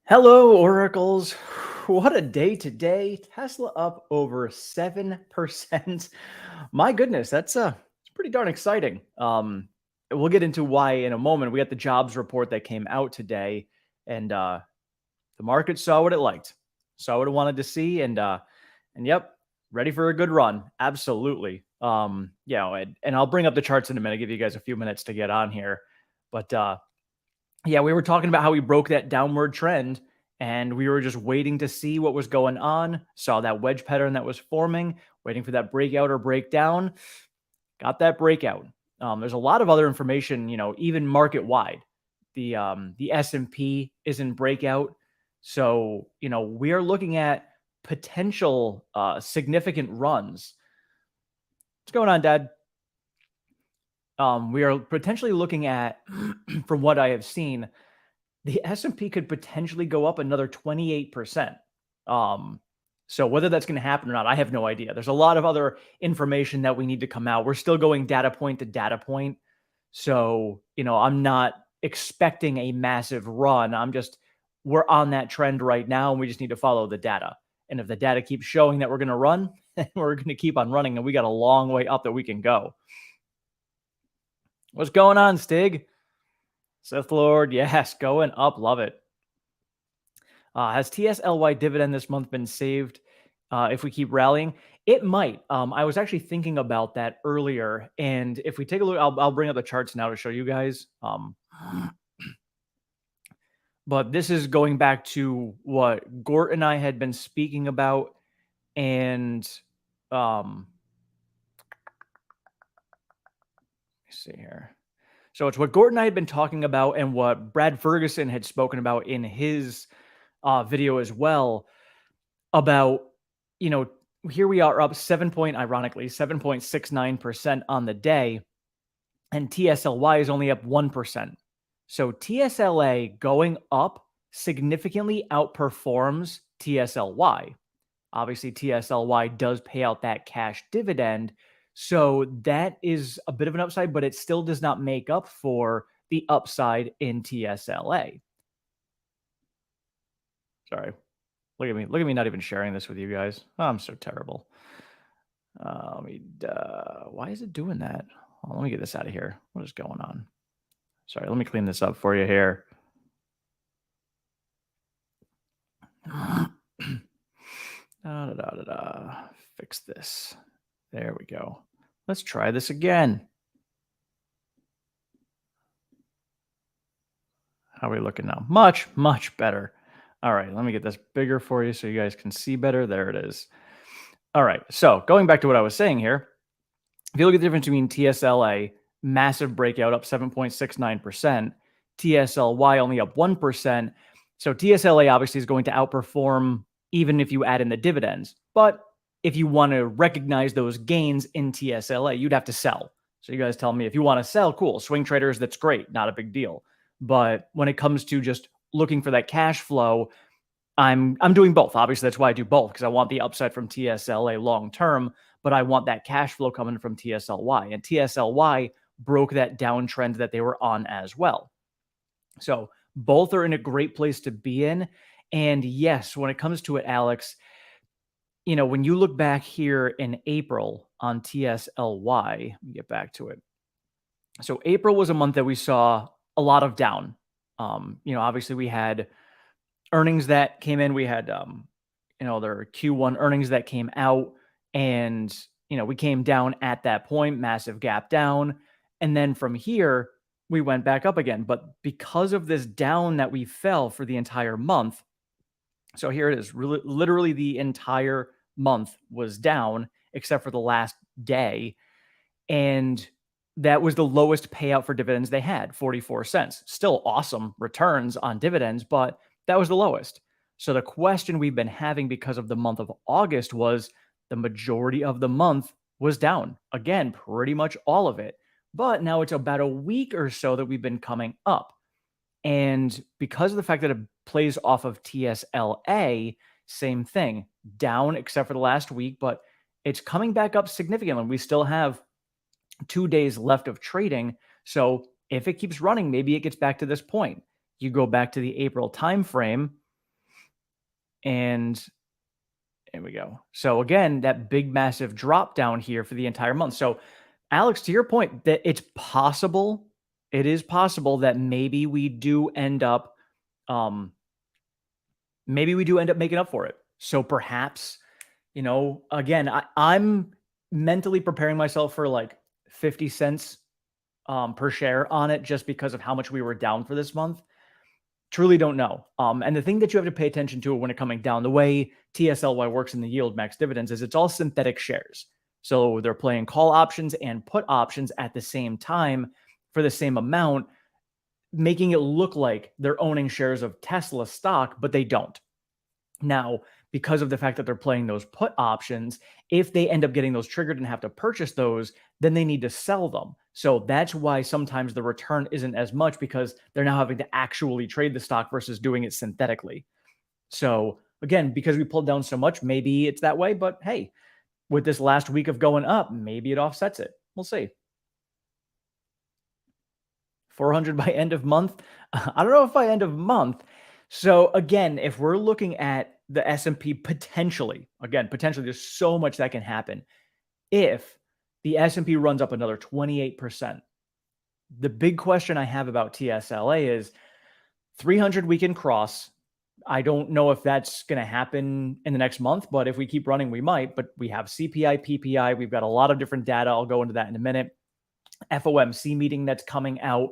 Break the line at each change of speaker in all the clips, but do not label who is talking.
Hello, Oracles. What a day today. Tesla up over 7%. My goodness, it's pretty darn exciting. We'll get into why in a moment. We got the jobs report that came out today, and the market saw what it liked, saw what it wanted to see, and yep, ready for a good run. Absolutely. And I'll bring up the charts in a minute, give you guys a few minutes to get on here. But yeah, we were talking about how we broke that downward trend and we were just waiting to see what was going on. Saw that wedge pattern that was forming, waiting for that breakout or breakdown. Got that breakout. There's a lot of other information, even market wide. The S&P is in breakout. So, we are looking at potential significant runs. What's going on, Dad? We are potentially looking at, from what I have seen, the S&P could potentially go up another 28%. So whether that's going to happen or not, I have no idea. There's a lot of other information that we need to come out. We're still going data point to data point. So, I'm not expecting a massive run. We're on that trend right now, and we just need to follow the data. And if the data keeps showing that we're going to run, we're going to keep on running, and we got a long way up that we can go. What's going on, Stig? Sith Lord, yes, going up. Love it. Has TSLY dividend this month been saved if we keep rallying? It might. I was actually thinking about that earlier. And if we take a look, I'll bring up the charts now to show you guys. But this is going back to what Gort and I had been speaking about. And let me see here. So it's what Gordon and I had been talking about and what Brad Ferguson had spoken about in his video as well about, here we are up ironically, 7.69% on the day, and TSLY is only up 1%. So TSLA going up significantly outperforms TSLY. Obviously, TSLY does pay out that cash dividend. So that is a bit of an upside, but it still does not make up for the upside in TSLA. Sorry. Look at me. Look at me not even sharing this with you guys. Oh, I'm so terrible. Why is it doing that? Let me get this out of here. What is going on? Sorry, let me clean this up for you here. Fix this. There we go. Let's try this again. How are we looking now? Much, much better. All right, let me get this bigger for you so you guys can see better. There it is. All right, so going back to what I was saying here, if you look at the difference between TSLA, massive breakout up 7.69%, TSLY only up 1%. So TSLA obviously is going to outperform even if you add in the dividends. But if you want to recognize those gains in TSLA, you'd have to sell. So you guys tell me if you want to sell, cool. Swing traders, that's great. Not a big deal. But when it comes to just looking for that cash flow, I'm doing both. Obviously, that's why I do both, because I want the upside from TSLA long term, but I want that cash flow coming from TSLY. And TSLY broke that downtrend that they were on as well. So both are in a great place to be in. And yes, when it comes to it, Alex, when you look back here in April on TSLY, let me get back to it. So April was a month that we saw a lot of down. Obviously we had earnings that came in. We had, their Q1 earnings that came out, and, we came down at that point, massive gap down. And then from here, we went back up again. But because of this down that we fell for the entire month, so here it is, really, literally the entire month was down except for the last day. And that was the lowest payout for dividends they had, 44 cents. Still awesome returns on dividends, but that was the lowest. So the question we've been having because of the month of August was the majority of the month was down. Again, pretty much all of it. But now it's about a week or so that we've been coming up. And because of the fact that it plays off of TSLA, same thing, down except for the last week, but it's coming back up significantly. We still have 2 days left of trading. So if it keeps running, maybe it gets back to this point. You go back to the April timeframe, And there we go. So again, that big, massive drop down here for the entire month. So Alex, to your point, that it's possible, it is possible that um, maybe we do end up making up for it. So perhaps, again, I'm mentally preparing myself for like 50 cents per share on it just because of how much we were down for this month. Truly don't know. And the thing that you have to pay attention to when it coming down, the way TSLY works in the YieldMax dividends is it's all synthetic shares. So they're playing call options and put options at the same time for the same amount, making it look like they're owning shares of Tesla stock, but they don't. Now, because of the fact that they're playing those put options, if they end up getting those triggered and have to purchase those, then they need to sell them. So that's why sometimes the return isn't as much because they're now having to actually trade the stock versus doing it synthetically. So again, because we pulled down so much, maybe it's that way. But hey, with this last week of going up, maybe it offsets it. We'll see. 400 by end of month. I don't know if by end of month. So again, if we're looking at the S&P potentially, there's so much that can happen. If the S&P runs up another 28%, the big question I have about TSLA is 300 we can cross. I don't know if that's going to happen in the next month, but if we keep running, we might. But we have CPI, PPI. We've got a lot of different data. I'll go into that in a minute. FOMC meeting that's coming out.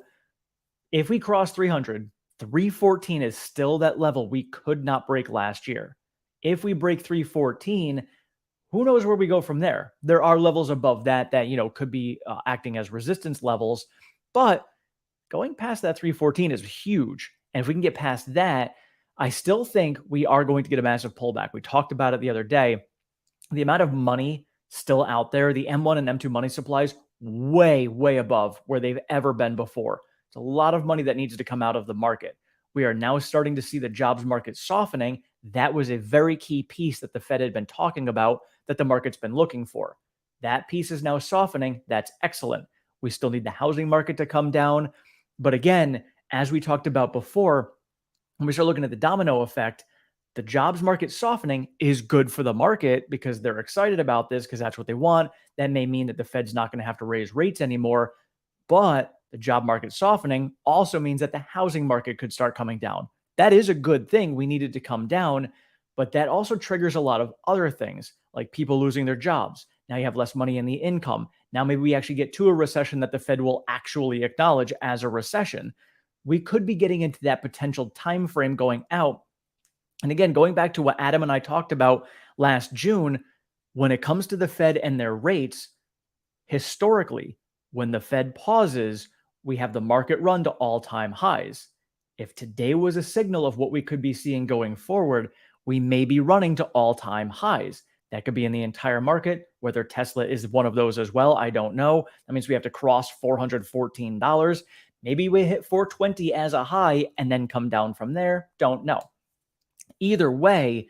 If we cross 300, 314 is still that level we could not break last year. If we break 314, who knows where we go from there? There are levels above that could be acting as resistance levels, but going past that 314 is huge. And if we can get past that, I still think we are going to get a massive pullback. We talked about it the other day. The amount of money still out there, the M1 and M2 money supplies, way, way above where they've ever been before. It's a lot of money that needs to come out of the market. We are now starting to see the jobs market softening. That was a very key piece that the Fed had been talking about that the market's been looking for. That piece is now softening. That's excellent. We still need the housing market to come down. But again, as we talked about before, when we start looking at the domino effect, the jobs market softening is good for the market because they're excited about this because that's what they want. That may mean that the Fed's not going to have to raise rates anymore. But the job market softening also means that the housing market could start coming down. That is a good thing. We needed to come down, but that also triggers a lot of other things like people losing their jobs. Now you have less money in the income. Now maybe we actually get to a recession that the Fed will actually acknowledge as a recession. We could be getting into that potential time frame going out. And again, going back to what Adam and I talked about last June, when it comes to the Fed and their rates, historically, when the Fed pauses, we have the market run to all-time highs. If today was a signal of what we could be seeing going forward, we may be running to all-time highs. That could be in the entire market. Whether Tesla is one of those as well, I don't know. That means we have to cross $414. Maybe we hit 420 as a high and then come down from there. Don't know. Either way,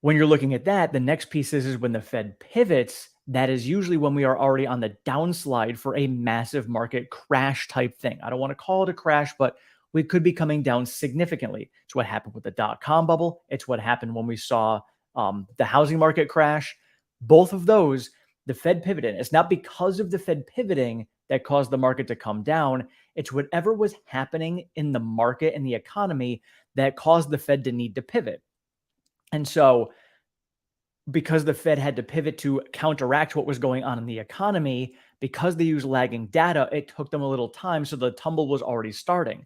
when you're looking at that, the next piece is when the Fed pivots. That is usually when we are already on the downslide for a massive market crash type thing. I don't want to call it a crash, but we could be coming down significantly. It's what happened with the dot-com bubble. It's what happened when we saw the housing market crash. Both of those, the Fed pivoted. It's not because of the Fed pivoting that caused the market to come down. It's whatever was happening in the market and the economy that caused the Fed to need to pivot. And so because the Fed had to pivot to counteract what was going on in the economy, because they use lagging data, it took them a little time. So the tumble was already starting.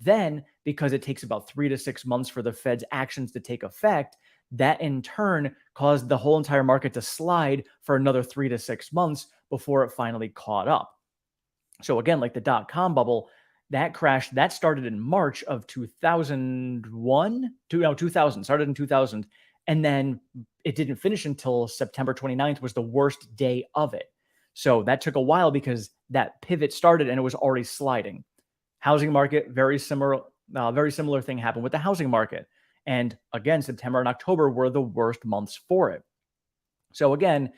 Then, because it takes about 3 to 6 months for the Fed's actions to take effect, that in turn caused the whole entire market to slide for another 3 to 6 months before it finally caught up. So again, like the dot-com bubble, that crash, that started in March of 2001, 2000, started in 2000. And then it didn't finish until September 29th was the worst day of it. So that took a while because that pivot started and it was already sliding. Housing market, very similar thing happened with the housing market. And again, September and October were the worst months for it. So again,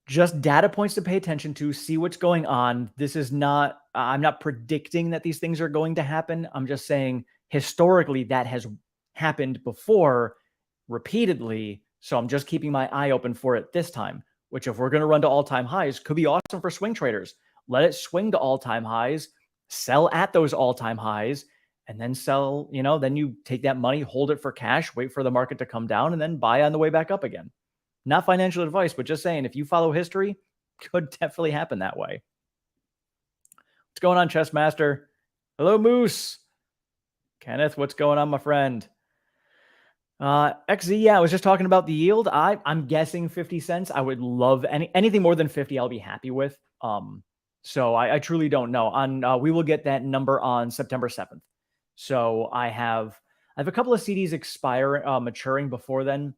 just data points to pay attention to, see what's going on. This is not, I'm not predicting that these things are going to happen. I'm just saying historically that has happened before. repeatedly. So I'm just keeping my eye open for it this time, which if we're going to run to all-time highs, could be awesome for swing traders. Let it swing to all-time highs, sell at those all-time highs, and then sell, then you take that money, hold it for cash, wait for the market to come down, and then buy on the way back up again. Not financial advice, but just saying, if you follow history, could definitely happen that way. What's going on, Chess Master? Hello, Moose. Kenneth, what's going on, my friend? XZ, yeah, I was just talking about the yield. I'm guessing 50 cents. I would love anything more than 50. I'll be happy with. So I truly don't know. We will get that number on September 7th. So I have a couple of CDs maturing before then.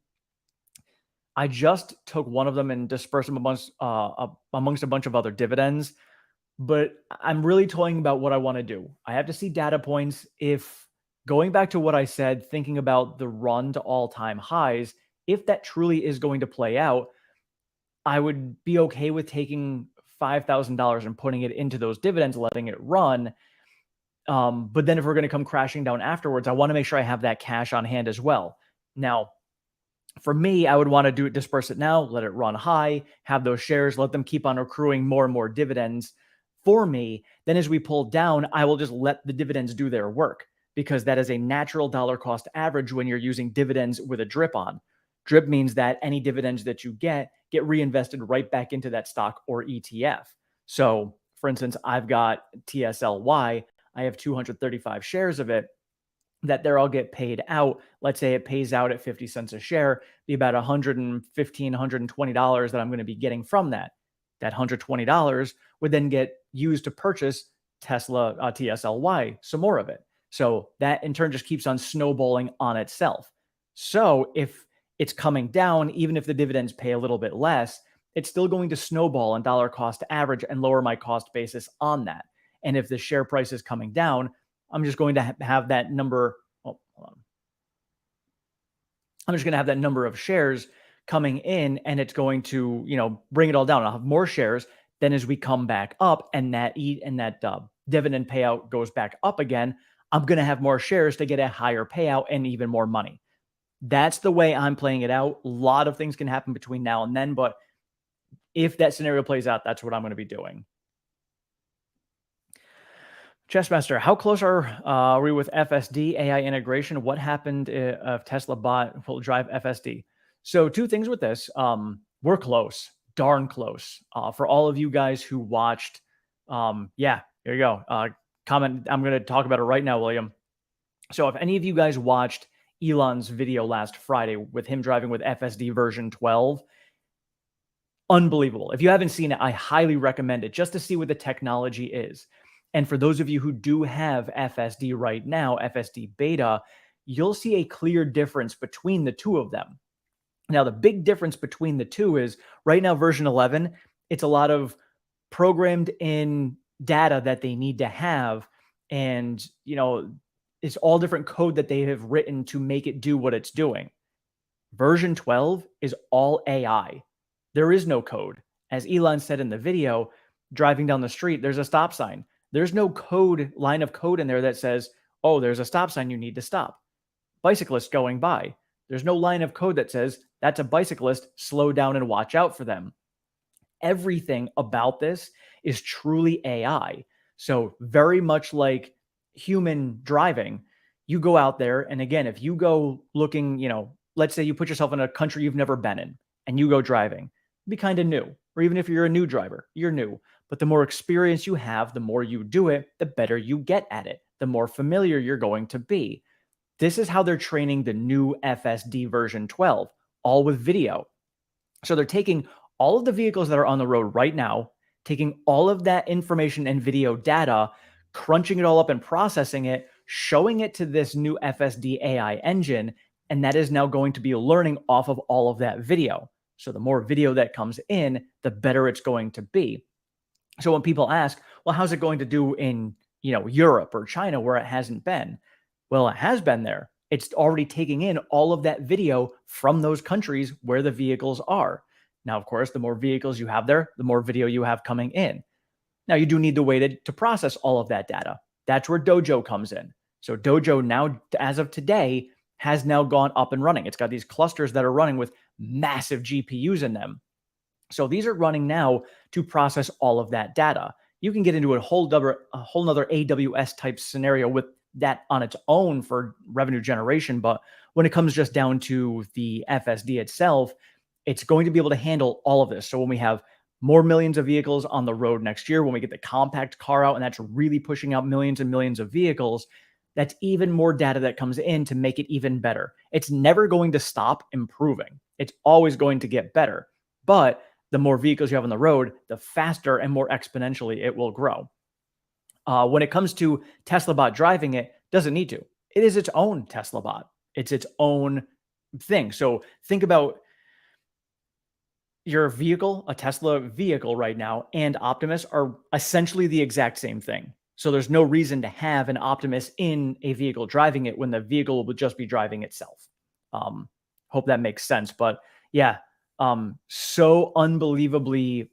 I just took one of them and dispersed them amongst a bunch of other dividends. But I'm really toying about what I want to do. I have to see data points. If going back to what I said, thinking about the run to all-time highs, if that truly is going to play out, I would be okay with taking $5,000 and putting it into those dividends, letting it run. But then if we're going to come crashing down afterwards, I want to make sure I have that cash on hand as well. Now, for me, I would want to disperse it now, let it run high, have those shares, let them keep on accruing more and more dividends for me. Then as we pull down, I will just let the dividends do their work, because that is a natural dollar cost average when you're using dividends with a drip on. Drip means that any dividends that you get reinvested right back into that stock or ETF. So for instance, I've got TSLY. I have 235 shares of it that there all get paid out. Let's say it pays out at 50 cents a share, be about $115, $120 that I'm going to be getting from that. That $120 would then get used to purchase TSLY, some more of it. So that in turn just keeps on snowballing on itself. So if it's coming down, even if the dividends pay a little bit less, it's still going to snowball on dollar cost average and lower my cost basis on that. And if the share price is coming down, I'm just going to have that number. Oh, hold on. I'm just going to have that number of shares coming in, and it's going to, bring it all down. I'll have more shares. Then as we come back up and that dividend payout goes back up again, I'm going to have more shares to get a higher payout and even more money. That's the way I'm playing it out. A lot of things can happen between now and then, but if that scenario plays out, that's what I'm going to be doing. Chessmaster, how close are we with FSD AI integration? What happened if Tesla bot will drive FSD? So two things with this. We're close, darn close. For all of you guys who watched, yeah, here you go. Comment. I'm going to talk about it right now, William. So if any of you guys watched Elon's video last Friday with him driving with FSD version 12, unbelievable. If you haven't seen it, I highly recommend it just to see what the technology is. And for those of you who do have FSD right now, FSD beta, you'll see a clear difference between the two of them. Now, the big difference between the two is right now, version 11, it's a lot of programmed in data that they need to have. And, it's all different code that they have written to make it do what it's doing. Version 12 is all AI. There is no code. As Elon said in the video, driving down the street, there's a stop sign. There's no line of code in there that says, oh, there's a stop sign, you need to stop. Bicyclist going by. There's no line of code that says, that's a bicyclist, slow down and watch out for them. Everything about this is truly AI. So very much like human driving, you go out there, and again, if you go looking, let's say you put yourself in a country you've never been in, and you go driving, be kind of new. Or even if you're a new driver, you're new. But the more experience you have, the more you do it, the better you get at it, the more familiar you're going to be. This is how they're training the new FSD version 12, all with video. So they're taking all of the vehicles that are on the road right now, taking all of that information and video data, crunching it all up and processing it, showing it to this new FSD AI engine, and that is now going to be learning off of all of that video. So the more video that comes in, the better it's going to be. So when people ask, well, how's it going to do in, Europe or China where it hasn't been? Well, it has been there. It's already taking in all of that video from those countries where the vehicles are. Now, of course, the more vehicles you have there, the more video you have coming in. Now, you do need the way to process all of that data. That's where Dojo comes in. So Dojo now, as of today, has now gone up and running. It's got these clusters that are running with massive GPUs in them. So these are running now to process all of that data. You can get into a whole nother AWS type scenario with that on its own for revenue generation. But when it comes just down to the FSD itself, it's going to be able to handle all of this. So when we have more millions of vehicles on the road next year, when we get the compact car out and that's really pushing out millions and millions of vehicles, that's even more data that comes in to make it even better. It's never going to stop improving. It's always going to get better. But the more vehicles you have on the road, the faster and more exponentially it will grow. When it comes to Tesla bot driving it, doesn't need to. It is its own Tesla bot. It's its own thing. So think about your vehicle, a Tesla vehicle right now, and Optimus are essentially the exact same thing. So there's no reason to have an Optimus in a vehicle driving it when the vehicle will just be driving itself. Hope that makes sense. But yeah, so unbelievably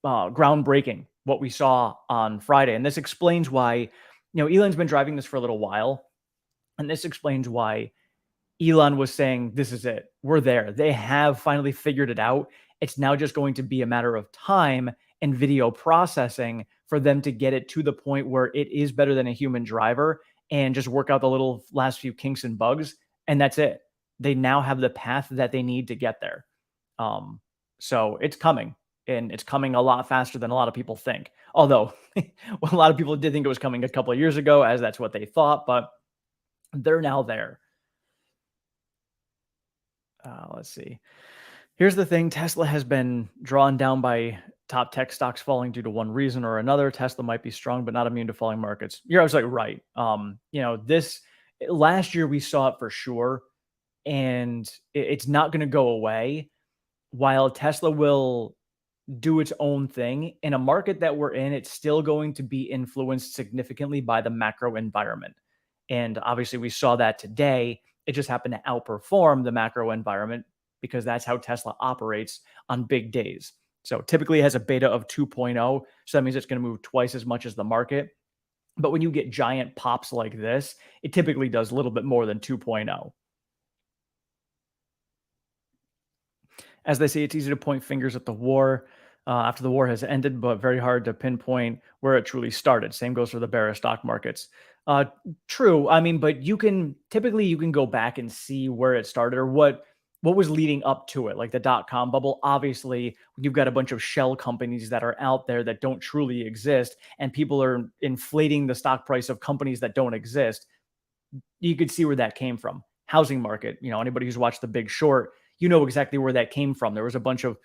groundbreaking what we saw on Friday. And this explains why, Elon's been driving this for a little while. And this explains why Elon was saying, this is it. We're there. They have finally figured it out. It's now just going to be a matter of time and video processing for them to get it to the point where it is better than a human driver and just work out the little last few kinks and bugs. And that's it. They now have the path that they need to get there. So it's coming, and it's coming a lot faster than a lot of people think. Although well, a lot of people did think it was coming a couple of years ago, as that's what they thought, but they're now there. Let's see. Here's the thing. Tesla has been drawn down by top tech stocks falling due to one reason or another. Tesla might be strong, but not immune to falling markets. You're absolutely right. This last year we saw it for sure, and it's not going to go away. While Tesla will do its own thing in a market that we're in, it's still going to be influenced significantly by the macro environment. And obviously, we saw that today. It just happened to outperform the macro environment because that's how Tesla operates on big days. So typically it has a beta of 2.0. So that means it's going to move twice as much as the market. But when you get giant pops like this, it typically does a little bit more than 2.0. As they say, it's easy to point fingers at the war after the war has ended, but very hard to pinpoint where it truly started. Same goes for the bearish stock markets. True. I mean, but you can go back and see where it started or what was leading up to it, like the dot-com bubble. Obviously, you've got a bunch of shell companies that are out there that don't truly exist, and people are inflating the stock price of companies that don't exist. You could see where that came from. Housing market, anybody who's watched The Big Short, exactly where that came from. There was a bunch of,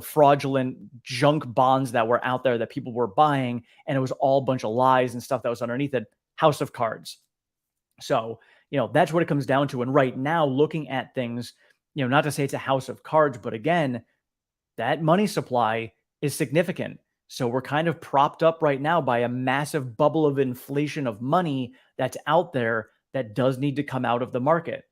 fraudulent junk bonds that were out there that people were buying, and it was all a bunch of lies and stuff that was underneath it. House of cards. So, that's what it comes down to. And right now, looking at things, not to say it's a house of cards, but again, that money supply is significant. So we're kind of propped up right now by a massive bubble of inflation of money that's out there that does need to come out of the market.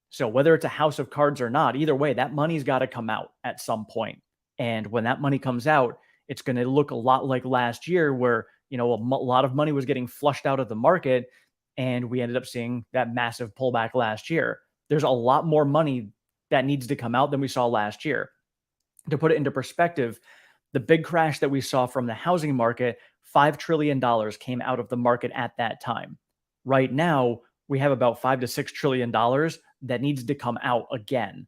So whether it's a house of cards or not, either way, that money's got to come out at some point. And when that money comes out, it's going to look a lot like last year where, a lot of money was getting flushed out of the market, and we ended up seeing that massive pullback last year. There's a lot more money that needs to come out than we saw last year. To put it into perspective, the big crash that we saw from the housing market, $5 trillion came out of the market at that time. Right now, we have about $5 to $6 trillion that needs to come out again.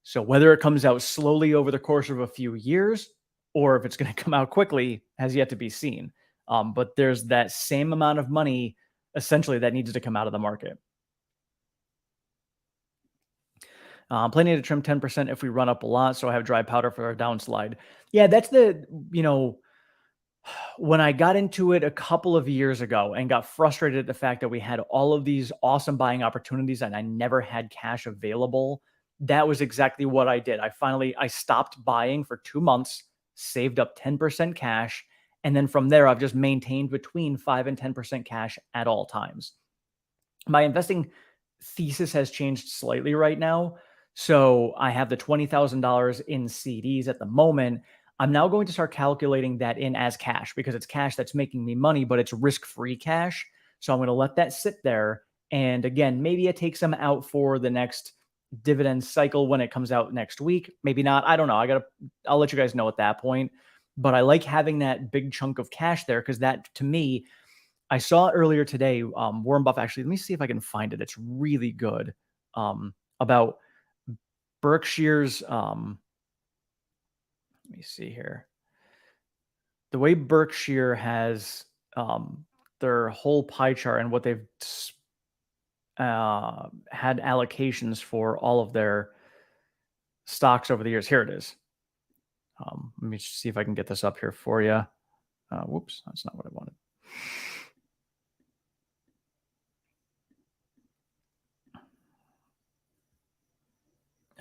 So whether it comes out slowly over the course of a few years or if it's going to come out quickly has yet to be seen. But there's that same amount of money essentially that needs to come out of the market. Planning to trim 10% if we run up a lot, so I have dry powder for our downslide. Yeah, that's when I got into it a couple of years ago and got frustrated at the fact that we had all of these awesome buying opportunities and I never had cash available, that was exactly what I did. I stopped buying for 2 months, saved up 10% cash, and then from there, I've just maintained between 5 and 10% cash at all times. My investing thesis has changed slightly right now. So I have the $20,000 in CDs at the moment. I'm now going to start calculating that in as cash because it's cash that's making me money, but it's risk-free cash. So I'm going to let that sit there And again, maybe it takes them out for the next dividend cycle when it comes out next week. Maybe not. I don't know. I'll let you guys know at that point. But I like having that big chunk of cash there because that, to me, I saw earlier today, Warren Buffett. Actually, let me see if I can find it. It's really good, about Berkshire's. Let me see here. The way Berkshire has their whole pie chart and what they've had allocations for all of their stocks over the years. Here it is. Let me see if I can get this up here for you. Whoops, that's not what I wanted.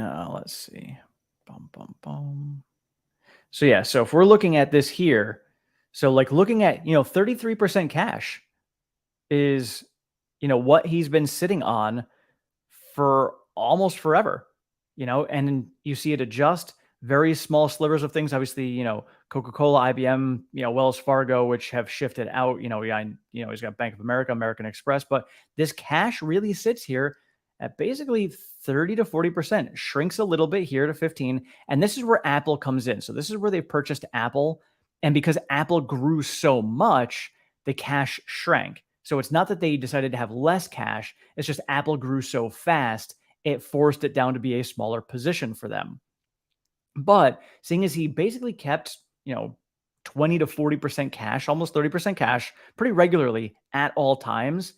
Let's see. So yeah, so if we're looking at this here, so like looking at 33% cash is what he's been sitting on for almost forever, and you see it adjust very small slivers of things. Obviously, Coca-Cola, IBM, Wells Fargo, which have shifted out. He's got Bank of America, American Express, but this cash really sits here at basically 30 to 40%, shrinks a little bit here to 15. And this is where Apple comes in. So this is where they purchased Apple. And because Apple grew so much, the cash shrank. So it's not that they decided to have less cash. It's just Apple grew so fast, it forced it down to be a smaller position for them. But seeing as he basically kept, 20 to 40% cash, almost 30% cash pretty regularly at all times,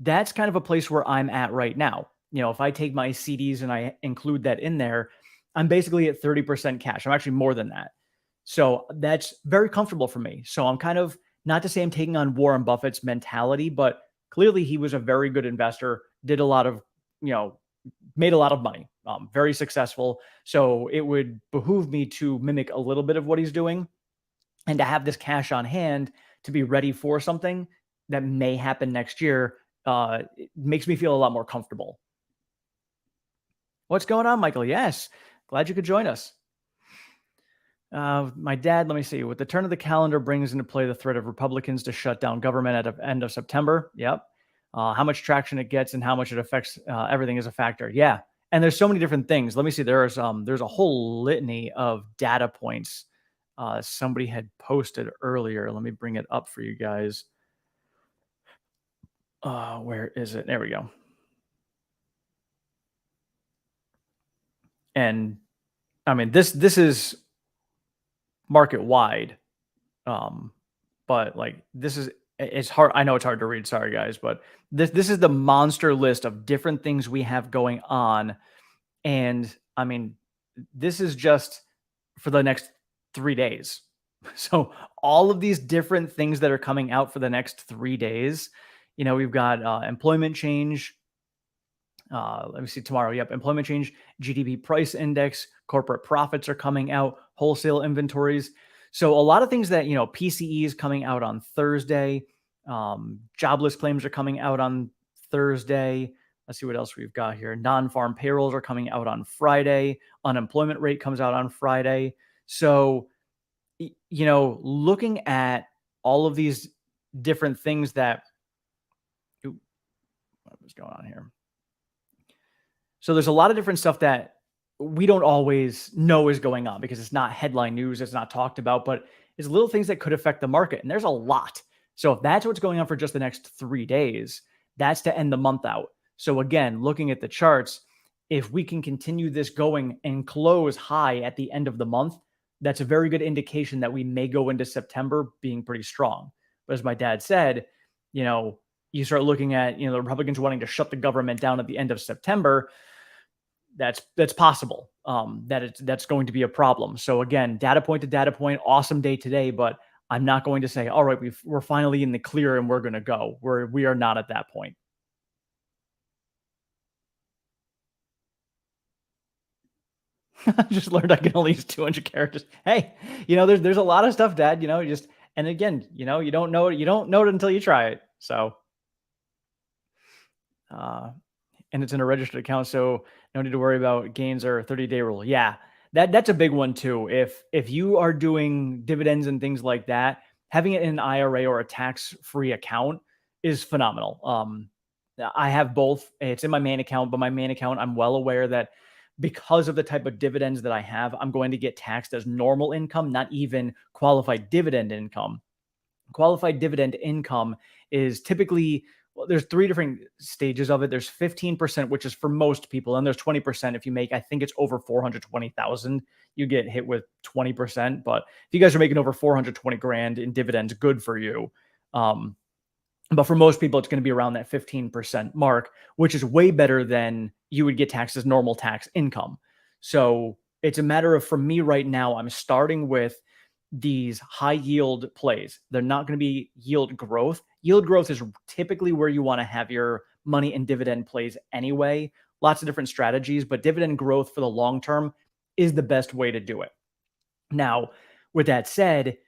that's kind of a place where I'm at right now. If I take my CDs and I include that in there, I'm basically at 30% cash. I'm actually more than that. So that's very comfortable for me. So I'm kind of, not to say I'm taking on Warren Buffett's mentality, but clearly he was a very good investor, did a lot of, made a lot of money, very successful. So it would behoove me to mimic a little bit of what he's doing and to have this cash on hand to be ready for something that may happen next year. It makes me feel a lot more comfortable. What's going on, Michael? Yes. Glad you could join us. My dad, let me see. With the turn of the calendar brings into play the threat of Republicans to shut down government at the end of September. Yep. How much traction it gets and how much it affects everything is a factor. Yeah. And there's so many different things. Let me see. There's a whole litany of data points somebody had posted earlier. Let me bring it up for you guys. Where is it? There we go. And I mean, this is market wide. But like it's hard. I know it's hard to read. Sorry guys, but this is the monster list of different things we have going on. And I mean, this is just for the next 3 days. So all of these different things that are coming out for the next 3 days, we've got employment change. Let me see tomorrow. Yep. Employment change, GDP price index, corporate profits are coming out, wholesale inventories. So a lot of things that, PCE is coming out on Thursday. Jobless claims are coming out on Thursday. Let's see what else we've got here. Non-farm payrolls are coming out on Friday. Unemployment rate comes out on Friday. So, looking at all of these different things that, what was going on here? So there's a lot of different stuff that we don't always know is going on because it's not headline news. It's not talked about, but it's little things that could affect the market. And there's a lot. So if that's what's going on for just the next 3 days, that's to end the month out. So again, looking at the charts, if we can continue this going and close high at the end of the month, that's a very good indication that we may go into September being pretty strong. But as my dad said, you start looking at, the Republicans wanting to shut the government down at the end of September. That's possible. That's going to be a problem. So again, data point to data point, awesome day today, but I'm not going to say, all right, we're finally in the clear and we're going to go. We are not at that point. Just learned I can only use 200 characters. Hey, there's a lot of stuff, Dad. And again, you don't know it until you try it. So, and it's in a registered account, so no need to worry about gains or 30-day rule. Yeah, that's a big one too. If you are doing dividends and things like that, having it in an IRA or a tax-free account is phenomenal. I have both. It's in my main account, but my main account, I'm well aware that because of the type of dividends that I have, I'm going to get taxed as normal income, not even qualified dividend income. Qualified dividend income is typically, well, there's three different stages of it. There's 15%, which is for most people, and there's 20% if you make, I think it's over 420,000, you get hit with 20%. But if you guys are making over 420 grand in dividends, good for you. Um, but for most people, it's going to be around that 15% mark, which is way better than you would get taxed as normal tax income. So it's a matter of, for me right now, I'm starting with these high yield plays. They're not going to be yield growth. Yield growth is typically where you want to have your money in dividend plays anyway. Lots of different strategies, but dividend growth for the long term is the best way to do it. Now, with that said,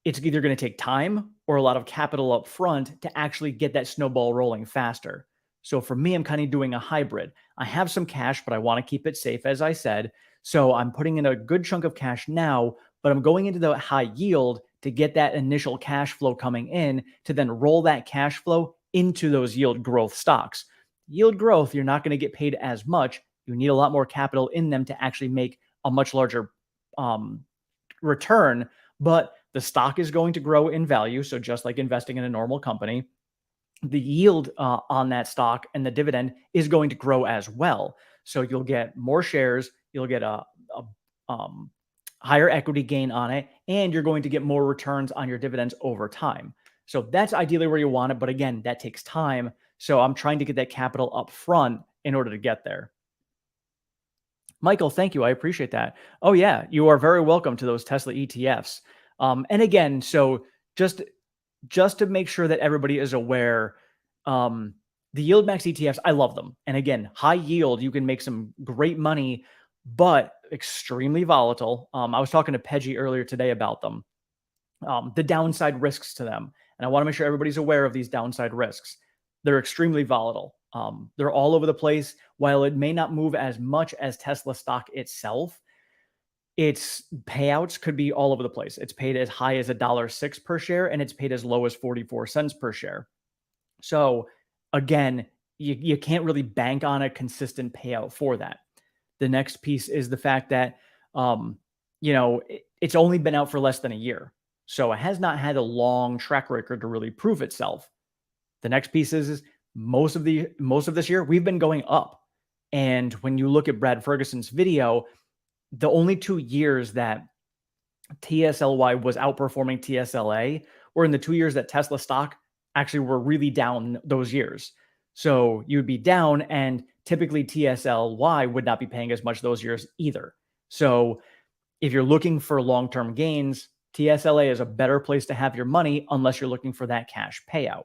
it's either going to take time or a lot of capital up front to actually get that snowball rolling faster. So for me, I'm kind of doing a hybrid. I have some cash, but I want to keep it safe, as I said. So I'm putting in a good chunk of cash now, but I'm going into the high yield to get that initial cash flow coming in to then roll that cash flow into those yield growth stocks. Yield growth, you're not going to get paid as much. You need a lot more capital in them to actually make a much larger return, but the stock is going to grow in value. So just like investing in a normal company, the yield on that stock and the dividend is going to grow as well. So you'll get more shares, you'll get a higher equity gain on it, and you're going to get more returns on your dividends over time. So that's ideally where you want it. But again, that takes time. So I'm trying to get that capital up front in order to get there. Michael, thank you. I appreciate that. Oh, yeah, you are very welcome to those Tesla ETFs. And again, so just to make sure that everybody is aware, the YieldMax ETFs, I love them. And again, high yield, you can make some great money, but extremely volatile. I was talking to Peggy earlier today about them, the downside risks to them. And I want to make sure everybody's aware of these downside risks. They're extremely volatile. They're all over the place. While it may not move as much as Tesla stock itself, its payouts could be all over the place. It's paid as high as $1.06 per share, and it's paid as low as 44 cents per share. So again, you can't really bank on a consistent payout for that. The next piece is the fact that, it's only been out for less than a year. So it has not had a long track record to really prove itself. The next piece is most of this year, we've been going up. And when you look at Brad Ferguson's video, the only 2 years that TSLY was outperforming TSLA were in the 2 years that Tesla stock actually were really down those years. So you'd be down, and typically TSLY would not be paying as much those years either. So if you're looking for long-term gains, TSLA is a better place to have your money unless you're looking for that cash payout.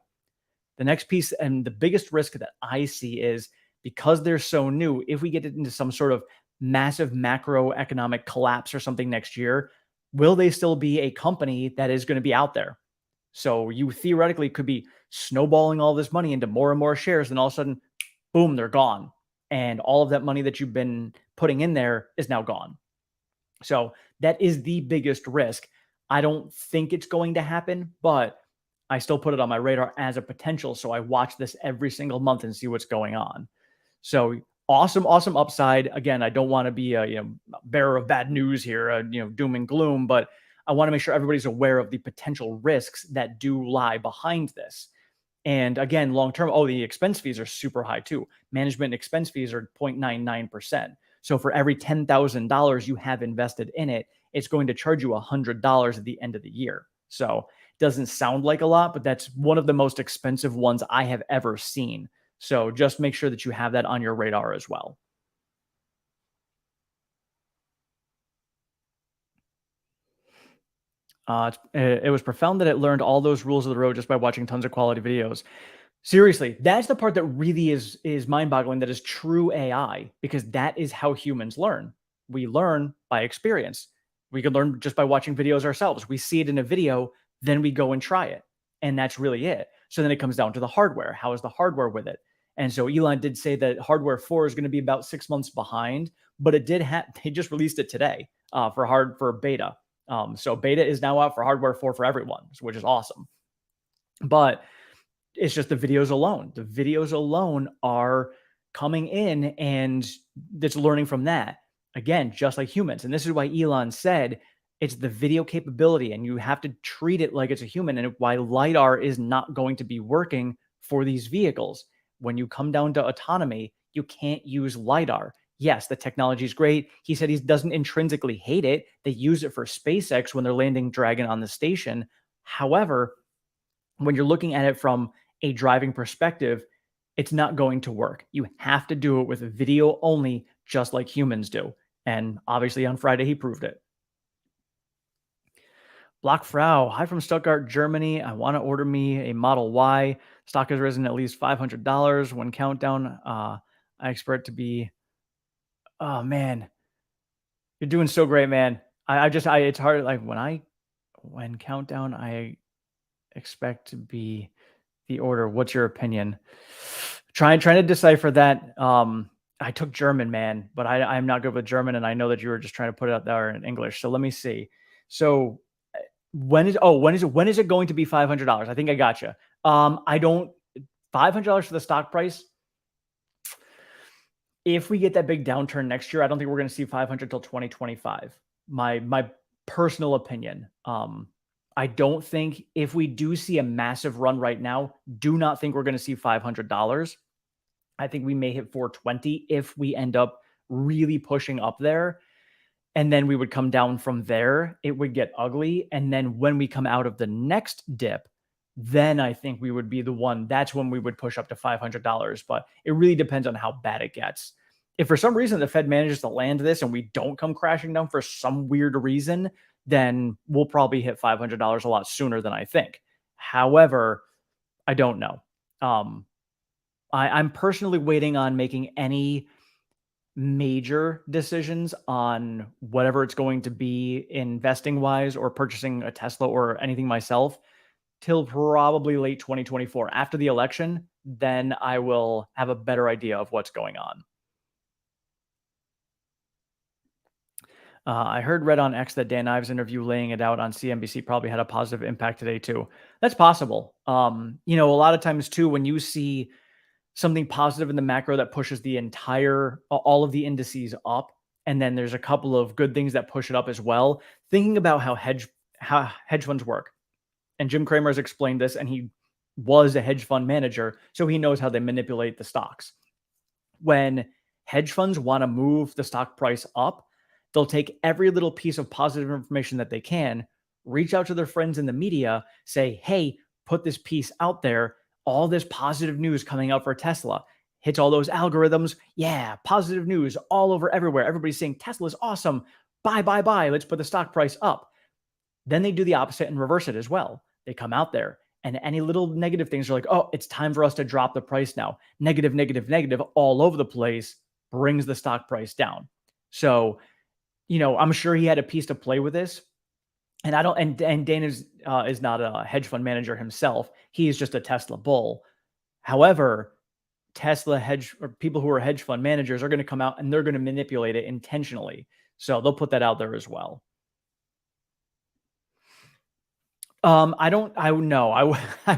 The next piece, and the biggest risk that I see, is because they're so new, if we get into some sort of massive macroeconomic collapse or something next year, will they still be a company that is going to be out there? So you theoretically could be snowballing all this money into more and more shares, and all of a sudden, boom, they're gone. And all of that money that you've been putting in there is now gone. So that is the biggest risk. I don't think it's going to happen, but I still put it on my radar as a potential. So I watch this every single month and see what's going on. So awesome upside. Again, I don't want to be a bearer of bad news here, doom and gloom, but I want to make sure everybody's aware of the potential risks that do lie behind this. And again, long term, the expense fees are super high too. Management expense fees are 0.99%. So for every $10,000 you have invested in it, it's going to charge you $100 at the end of the year. So it doesn't sound like a lot, but that's one of the most expensive ones I have ever seen. So just make sure that you have that on your radar as well. It was profound that it learned all those rules of the road just by watching tons of quality videos. Seriously, that's the part that really is mind-boggling. That is true AI, because that is how humans learn. We learn by experience. We can learn just by watching videos ourselves. We see it in a video, then we go and try it, and that's really it. So then it comes down to the hardware. How is the hardware with it? And so Elon did say that hardware 4 is going to be about 6 months behind, but it did they just released it today for beta. So beta is now out for hardware 4 for everyone, which is awesome. But It's just the videos alone. The videos alone are coming in and it's learning from that. Again, just like humans. And this is why Elon said it's the video capability and you have to treat it like it's a human, and why LiDAR is not going to be working for these vehicles. When you come down to autonomy, you can't use LiDAR. Yes, the technology is great. He said he doesn't intrinsically hate it. They use it for SpaceX when they're landing Dragon on the station. However, when you're looking at it from a driving perspective, it's not going to work. You have to do it with video only, just like humans do. And obviously on Friday, he proved it. Block Frau, hi from Stuttgart, Germany. I want to order me a Model Y. Stock has risen at least $500 when countdown. I expect it to be, oh man, you're doing so great, man. It's hard. Like when countdown, I expect to be the order. What's your opinion? Trying to decipher that. I took German, man, but I'm not good with German, and I know that you were just trying to put it out there in English. So let me see. So when is it going to be $500? I think I got you. I don't $500 for the stock price. If we get that big downturn next year, I don't think we're going to see 500 till 2025. My personal opinion. I don't think, if we do see a massive run right now, do not think we're going to see $500. I think we may hit 420 if we end up really pushing up there. And then we would come down from there. It would get ugly. And then when we come out of the next dip, then I think we would be the one. That's when we would push up to $500. But it really depends on how bad it gets. If for some reason the Fed manages to land this and we don't come crashing down for some weird reason, then we'll probably hit $500 a lot sooner than I think. However, I don't know. I'm personally waiting on making any major decisions on whatever it's going to be investing wise or purchasing a Tesla or anything myself till probably late 2024. After the election, then I will have a better idea of what's going on. I read on X that Dan Ives' interview laying it out on CNBC probably had a positive impact today too. That's possible. A lot of times too, when you see something positive in the macro that pushes the all of the indices up, and then there's a couple of good things that push it up as well. Thinking about how hedge funds work, and Jim Cramer has explained this, and he was a hedge fund manager, so he knows how they manipulate the stocks. When hedge funds want to move the stock price up, they'll take every little piece of positive information that they can, reach out to their friends in the media, say, hey, put this piece out there. All this positive news coming out for Tesla hits all those algorithms. Yeah, positive news all over everywhere. Everybody's saying Tesla's awesome. Buy, buy, buy. Let's put the stock price up. Then they do the opposite and reverse it as well. They come out there and any little negative things are like, oh, it's time for us to drop the price now. Negative, negative, negative all over the place brings the stock price down. So, I'm sure he had a piece to play with this. And Dan is not a hedge fund manager himself. He is just a Tesla bull. However, people who are hedge fund managers are going to come out and they're going to manipulate it intentionally. So they'll put that out there as well. I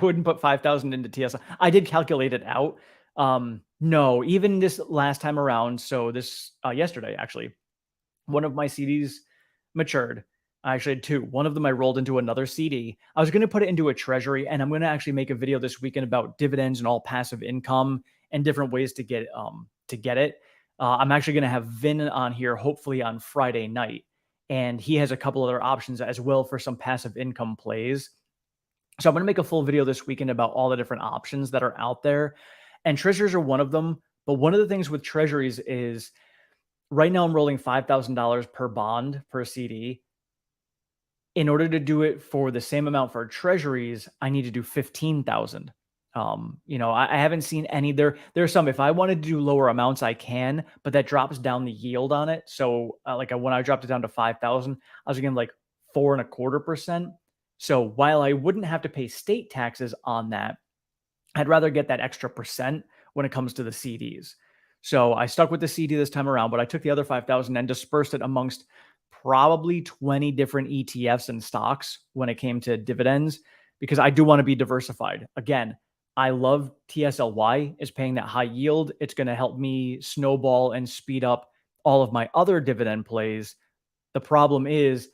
wouldn't put 5,000 into TSLA. I did calculate it out. No, even this last time around. So this yesterday, actually, one of my CDs matured. I actually had two. One of them I rolled into another CD. I was going to put it into a treasury, and I'm going to actually make a video this weekend about dividends and all passive income and different ways to get it. I'm actually going to have Vin on here hopefully on Friday night, and he has a couple other options as well for some passive income plays. So I'm going to make a full video this weekend about all the different options that are out there, and treasuries are one of them. But one of the things with treasuries is right now I'm rolling $5,000 per bond per CD. In order to do it for the same amount for treasuries, I need to do 15,000. I haven't seen any there. There's some, if I wanted to do lower amounts, I can, but that drops down the yield on it. So when I dropped it down to 5,000, I was getting like 4.25%. So while I wouldn't have to pay state taxes on that, I'd rather get that extra percent when it comes to the CDs. So I stuck with the CD this time around, but I took the other 5,000 and dispersed it amongst probably 20 different ETFs and stocks when it came to dividends, because I do want to be diversified. Again, I love TSLY is paying that high yield. It's going to help me snowball and speed up all of my other dividend plays. The problem is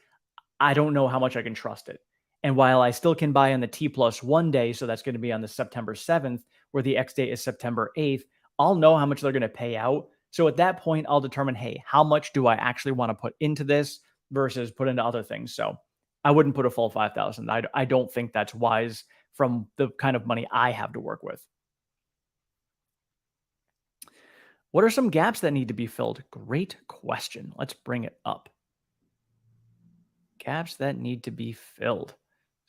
I don't know how much I can trust it. And while I still can buy on the T+1 day, so that's going to be on the September 7th, where the X date is September 8th, I'll know how much they're going to pay out. So at that point, I'll determine, hey, how much do I actually want to put into this versus put into other things? So I wouldn't put a full 5,000. I don't think that's wise from the kind of money I have to work with. What are some gaps that need to be filled? Great question. Let's bring it up. Gaps that need to be filled.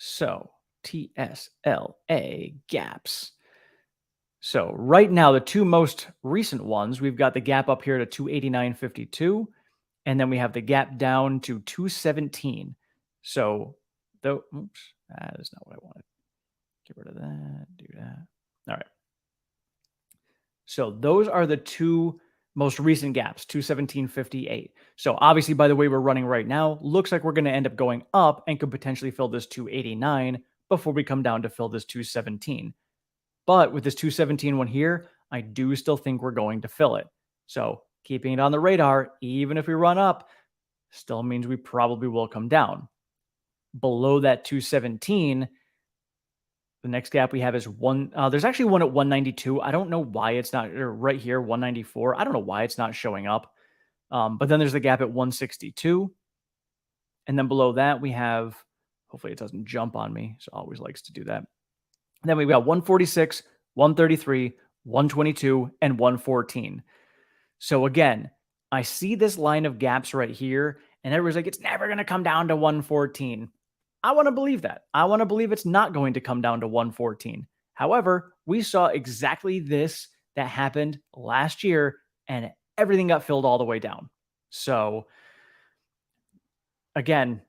So, TSLA gaps. So, right now, the two most recent ones, we've got the gap up here to 289.52, and then we have the gap down to 217. So, oops, that is not what I wanted. Get rid of that, do that. All right. So, those are the two most recent gaps, 217.58. So obviously, by the way we're running right now, looks like we're going to end up going up and could potentially fill this 289 before we come down to fill this 217. But with this 217 one here, I do still think we're going to fill it. So keeping it on the radar, even if we run up, still means we probably will come down. Below that 217, the next gap we have is one. There's actually one at 192. I don't know why it's not right here, 194. I don't know why it's not showing up. But then there's the gap at 162. And then below that, we have, hopefully it doesn't jump on me. So it always likes to do that. And then we've got 146, 133, 122, and 114. So again, I see this line of gaps right here, and everybody's like, it's never going to come down to 114. I want to believe that. I want to believe it's not going to come down to 114. However, we saw exactly this that happened last year, and everything got filled all the way down. So again,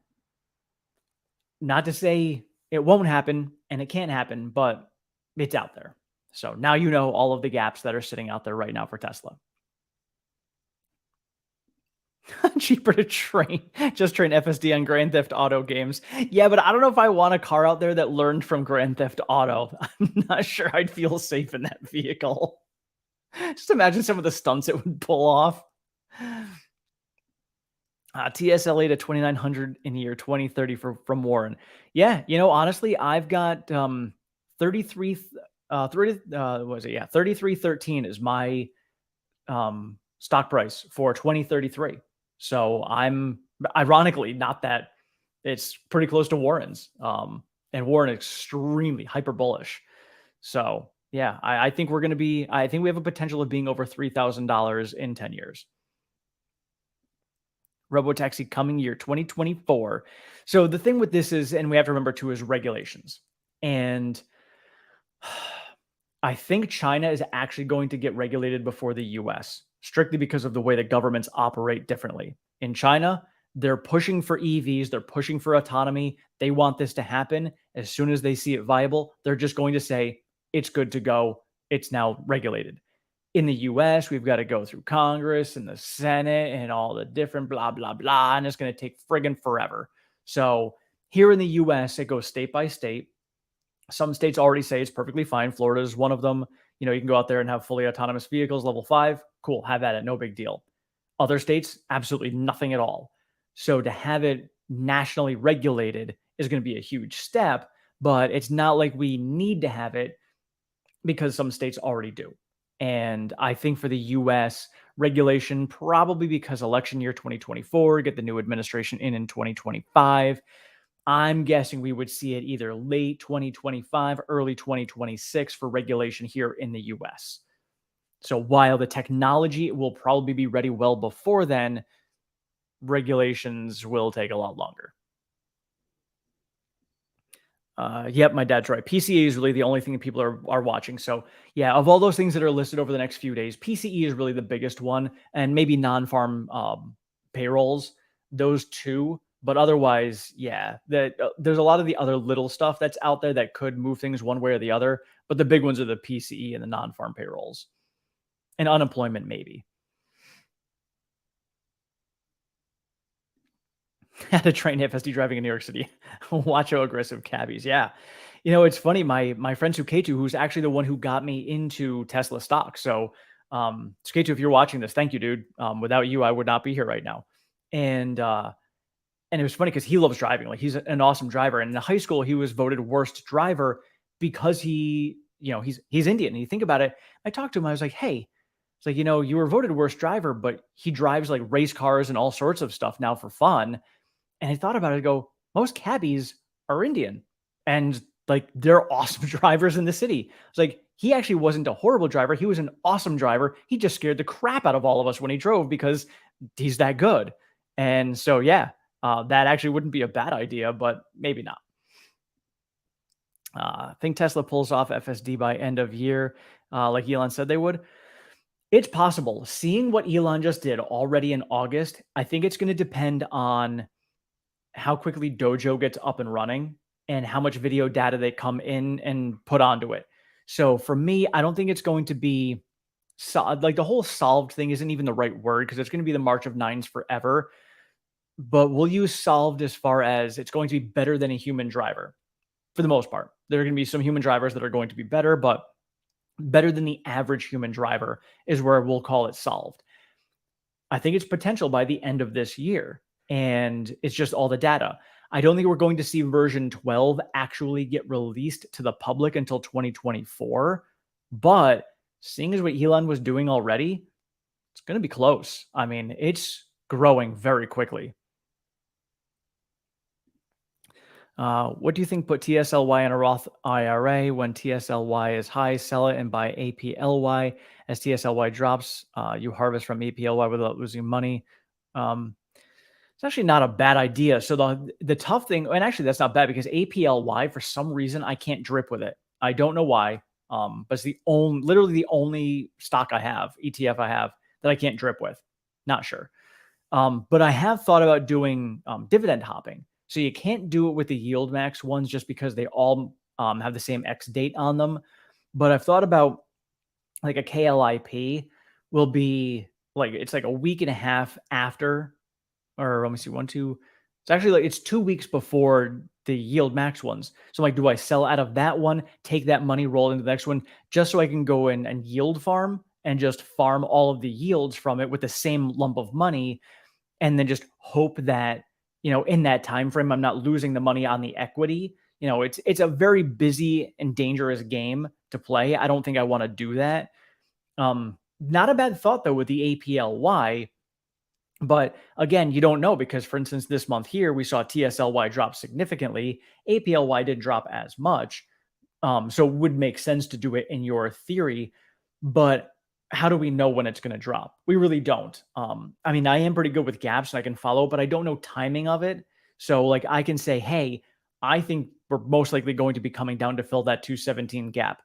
not to say it won't happen and it can't happen, but it's out there. So now you know all of the gaps that are sitting out there right now for Tesla. Cheaper to train, just train FSD on Grand Theft Auto games. Yeah, but I don't know if I want a car out there that learned from Grand Theft Auto. I'm not sure I'd feel safe in that vehicle. Just imagine some of the stunts it would pull off. TSLA to 2,900 in the year 2030 from Warren. Yeah, honestly, I've got 33. 3313 is my stock price for 2033. So I'm ironically not that it's pretty close to Warren's. And Warren extremely hyper bullish. So yeah, I think we're going to be, I think we have a potential of being over $3,000 in 10 years. Robotaxi coming year 2024. So the thing with this is, and we have to remember too, is regulations. And I think China is actually going to get regulated before the US, strictly because of the way the governments operate differently. In China, they're pushing for EVs, they're pushing for autonomy. They want this to happen. As soon as they see it viable, they're just going to say, it's good to go. It's now regulated. In the US, we've got to go through Congress and the Senate and all the different blah, blah, blah. And it's going to take friggin' forever. So here in the US, it goes state by state. Some states already say it's perfectly fine. Florida is one of them. You can go out there and have fully autonomous vehicles, level 5. Cool. Have at it. No big deal. Other states, absolutely nothing at all. So to have it nationally regulated is going to be a huge step, but it's not like we need to have it because some states already do. And I think for the US, regulation, probably because election year 2024, get the new administration in 2025, I'm guessing we would see it either late 2025, early 2026 for regulation here in the US. So while the technology will probably be ready well before then, regulations will take a lot longer. Yep, my dad's right. PCE is really the only thing that people are watching. So yeah, of all those things that are listed over the next few days, PCE is really the biggest one, and maybe non-farm payrolls, those two. But otherwise, yeah, there's a lot of the other little stuff that's out there that could move things one way or the other. But the big ones are the PCE and the non-farm payrolls, and unemployment maybe. Had to train FSD driving in New York City. Watch how aggressive cabbies. Yeah. It's funny. My friend Suketu, who's actually the one who got me into Tesla stock. So, Suketu, if you're watching this, thank you, dude. Without you, I would not be here right now. And and it was funny because he loves driving. Like he's an awesome driver. And in high school, he was voted worst driver because he's Indian. And you think about it. I talked to him. I was like, hey, it's like you were voted worst driver, but he drives like race cars and all sorts of stuff now for fun. And I thought about it. I go, most cabbies are Indian, and like they're awesome drivers in the city. It's like he actually wasn't a horrible driver. He was an awesome driver. He just scared the crap out of all of us when he drove because he's that good. And so, yeah, that actually wouldn't be a bad idea, but maybe not. I think Tesla pulls off FSD by end of year, like Elon said they would. It's possible. Seeing what Elon just did already in August, I think it's going to depend on how quickly Dojo gets up and running and how much video data they come in and put onto it. So for me, I don't think it's going to be like the whole solved thing isn't even the right word because it's going to be the March of Nines forever. But we'll use solved as far as it's going to be better than a human driver for the most part. There are going to be some human drivers that are going to be better, but better than the average human driver is where we'll call it solved. I think it's potential by the end of this year. And it's just all the data. I don't think we're going to see version 12 actually get released to the public until 2024. But seeing as what Elon was doing already, it's going to be close. I mean, it's growing very quickly. What do you think? Put TSLY in a Roth IRA. When TSLY is high, sell it and buy APLY. As TSLY drops, you harvest from APLY without losing money. It's actually not a bad idea. So the tough thing, and actually that's not bad because APLY, for some reason, I can't drip with it. I don't know why. But it's literally the only stock I have, ETF I have, that I can't drip with. Not sure. But I have thought about doing dividend hopping. So you can't do it with the YieldMax ones just because they all have the same X date on them. But I've thought about like a KLIP will be like, it's like a week and a half after, or let me see, it's actually like it's 2 weeks before the YieldMax ones. So I'm like, do I sell out of that one, take that money, roll into the next one, just so I can go in and yield farm and just farm all of the yields from it with the same lump of money, and then just hope that in that time frame I'm not losing the money on the equity. It's a very busy and dangerous game to play. I don't think I want to do that. Not a bad thought though with the APLY. But again, you don't know because, for instance, this month here, we saw TSLY drop significantly. APLY didn't drop as much. So it would make sense to do it in your theory. But how do we know when it's going to drop? We really don't. I mean, I am pretty good with gaps and I can follow, but I don't know timing of it. So like I can say, hey, I think we're most likely going to be coming down to fill that 217 gap.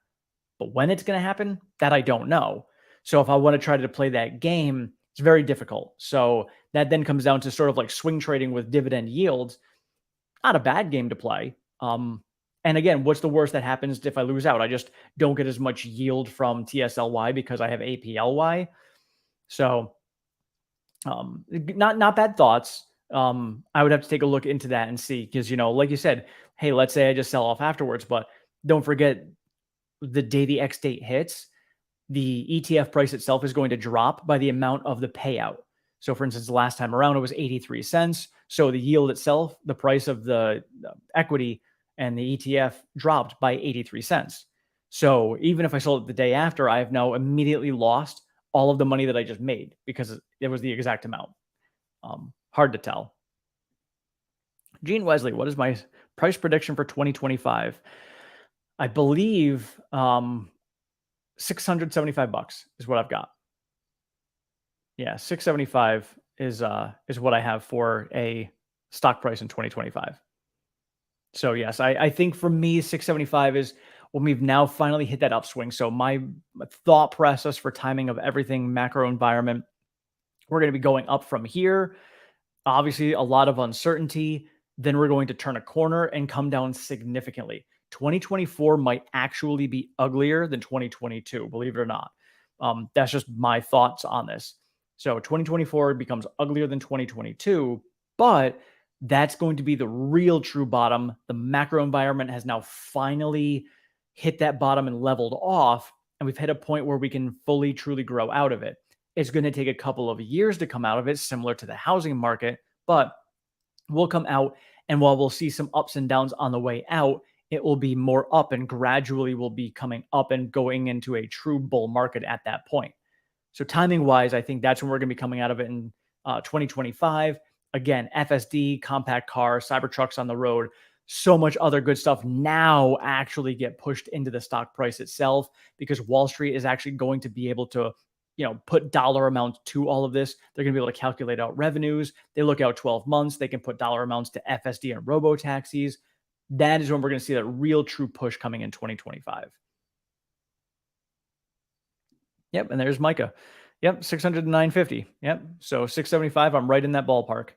But when it's going to happen, that I don't know. So if I want to try to play that game, it's very difficult. So that then comes down to sort of like swing trading with dividend yields. Not a bad game to play. And again, what's the worst that happens if I lose out? I just don't get as much yield from TSLY because I have APLY. So not bad thoughts. I would have to take a look into that and see because, like you said, hey, let's say I just sell off afterwards, but don't forget the day the X date hits, the ETF price itself is going to drop by the amount of the payout. So for instance, the last time around, it was 83 cents. So the yield itself, the price of the equity and the ETF dropped by 83 cents. So even if I sold it the day after, I have now immediately lost all of the money that I just made because it was the exact amount. Hard to tell. Gene Wesley, what is my price prediction for 2025? I believe $675 is what I've got. Yeah, 675 is what I have for a stock price in 2025. So yes, I think for me, 675 is when we've now finally hit that upswing. So my thought process for timing of everything macro environment, we're going to be going up from here. Obviously, a lot of uncertainty. Then we're going to turn a corner and come down significantly. 2024 might actually be uglier than 2022, believe it or not. That's just my thoughts on this. So 2024 becomes uglier than 2022, but That's going to be the real true bottom. The macro environment has now finally hit that bottom and leveled off, and we've hit a point where we can fully, truly grow out of it. It's going to take a couple of years to come out of it, similar to the housing market, but we'll come out, and while we'll see some ups and downs on the way out, it will be more up and gradually will be coming up and going into a true bull market at that point. So timing wise, I think that's when we're going to be coming out of it in 2025. Again, FSD, compact car, Cybertrucks on the road, so much other good stuff now actually get pushed into the stock price itself, because Wall Street is actually going to be able to, put dollar amounts to all of this. They're going to be able to calculate out revenues. They look out 12 months. They can put dollar amounts to FSD and robo taxis. That is when we're going to see that real true push coming in 2025. Yep, and there's Micah. Yep, 600 to 950. Yep, so 675, I'm right in that ballpark.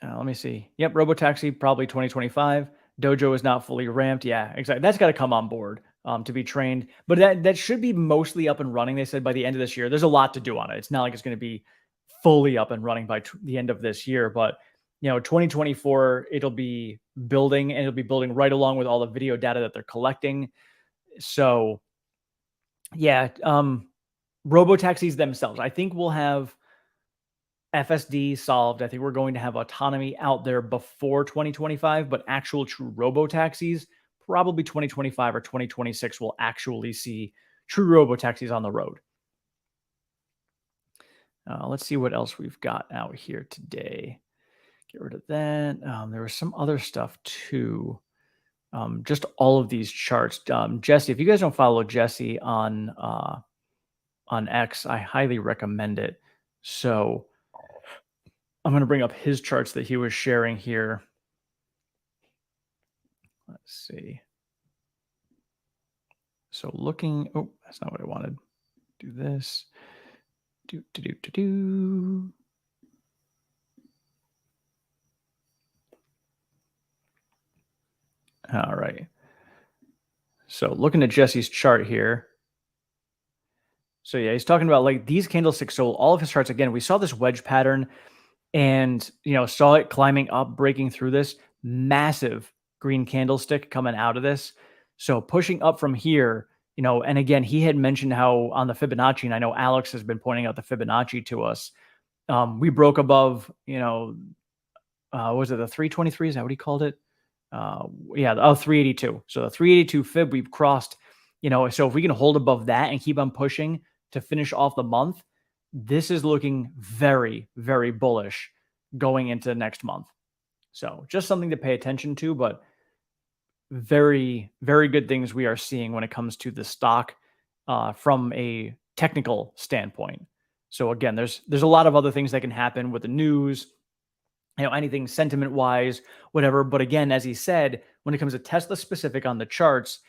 Let me see. Yep, Robotaxi, probably 2025. Dojo is not fully ramped. Yeah, exactly. That's got to come on board to be trained. But that should be mostly up and running, they said, by the end of this year. There's a lot to do on it. It's not like it's going to be fully up and running by the end of this year. But, 2024, it'll be building, and it'll be building right along with all the video data that they're collecting. So, yeah, Robotaxis themselves, I think we'll have FSD solved. I think we're going to have autonomy out there before 2025, but actual true robo-taxis, probably 2025 or 2026, we'll actually see true robo-taxis on the road. Let's see what else we've got out here today. Get rid of that. There was some other stuff too. Just all of these charts. Jesse, if you guys don't follow Jesse on X, I highly recommend it. So I'm going to bring up his charts that he was sharing here. Let's see. So looking, oh, that's not what I wanted. Do this. Do. All right. So looking at Jesse's chart here. So yeah, he's talking about like these candlesticks. So all of his charts, again, we saw this wedge pattern and, saw it climbing up, breaking through this massive green candlestick coming out of this. So pushing up from here, and again, he had mentioned how on the Fibonacci, and I know Alex has been pointing out the Fibonacci to us. We broke above, was it the 323? Is that what he called it? 382. So the 382 fib we've crossed, so if we can hold above that and keep on pushing to finish off the month, this is looking very, very bullish going into next month. So just something to pay attention to, but very, very good things we are seeing when it comes to the stock from a technical standpoint. So again, there's a lot of other things that can happen with the news, anything sentiment wise, whatever. But again, as he said, when it comes to Tesla specific on the charts,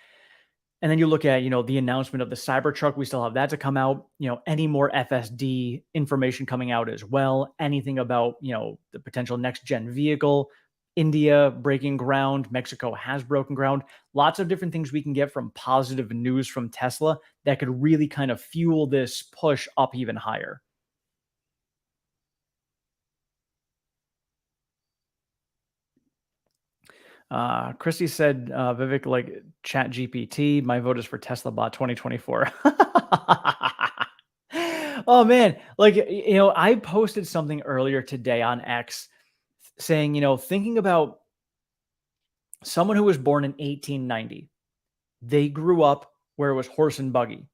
and then you look at, the announcement of the Cybertruck, we still have that to come out, any more FSD information coming out as well, anything about, the potential next gen vehicle, India breaking ground, Mexico has broken ground, lots of different things we can get from positive news from Tesla that could really kind of fuel this push up even higher. Christy said, Vivek, like Chat GPT, my vote is for Tesla Bot 2024. Oh man, like, I posted something earlier today on X saying, thinking about someone who was born in 1890, they grew up where it was horse and buggy.